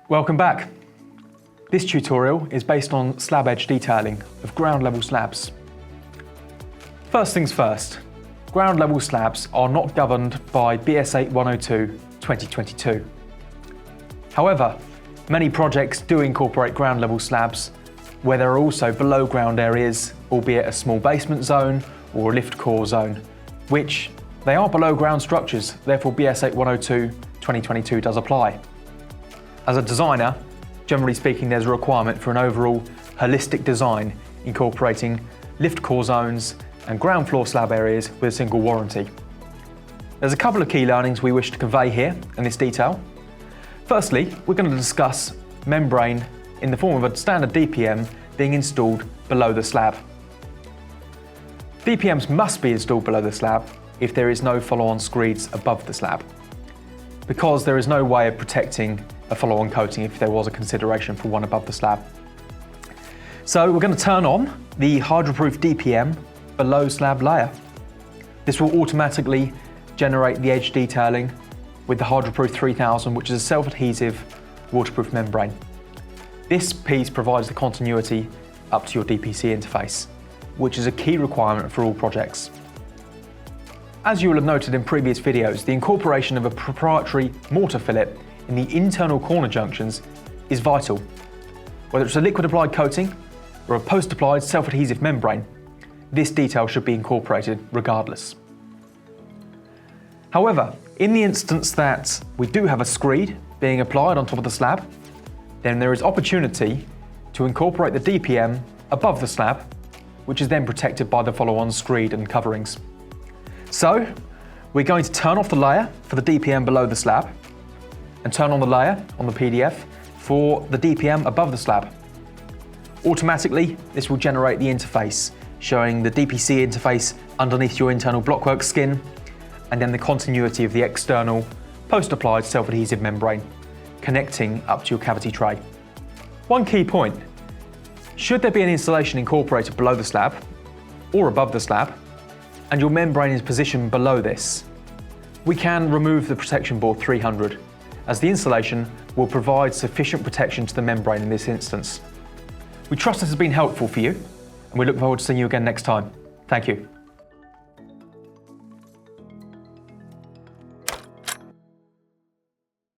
Welcome back. This tutorial is based on slab edge detailing of ground level slabs. First things first, ground level slabs are not governed by BS 8102 2022. However, many projects do incorporate ground level slabs where there are also below ground areas, albeit a small basement zone or a lift core zone, which they are below ground structures, therefore BS 8102 2022 does apply. As a designer, generally speaking, there's a requirement for an overall holistic design incorporating lift core zones and ground floor slab areas with a single warranty. There's a couple of key learnings we wish to convey here in this detail. Firstly, we're going to discuss membrane in the form of a standard DPM being installed below the slab. DPMs must be installed below the slab if there is no follow-on screeds above the slab, because there is no way of protecting a follow-on coating if there was a consideration for one above the slab. So we're going to turn on the Hydroprufe DPM below slab layer. This will automatically generate the edge detailing with the Hydroprufe 3000, which is a self-adhesive waterproof membrane. This piece provides the continuity up to your DPC interface, which is a key requirement for all projects. As you will have noted in previous videos, the incorporation of a proprietary mortar fillet in the internal corner junctions is vital. Whether it's a liquid applied coating or a post-applied self-adhesive membrane, this detail should be incorporated regardless. However, in the instance that we do have a screed being applied on top of the slab, then there is opportunity to incorporate the DPM above the slab, which is then protected by the follow-on screed and coverings. So, we're going to turn off the layer for the DPM below the slab and turn on the layer on the PDF for the DPM above the slab. Automatically, this will generate the interface showing the DPC interface underneath your internal blockwork skin and then the continuity of the external post-applied self-adhesive membrane connecting up to your cavity tray. One key point, should there be an installation incorporated below the slab or above the slab and your membrane is positioned below this, we can remove the protection board 300 as the installation will provide sufficient protection to the membrane in this instance. We trust this has been helpful for you and we look forward to seeing you again next time. Thank you.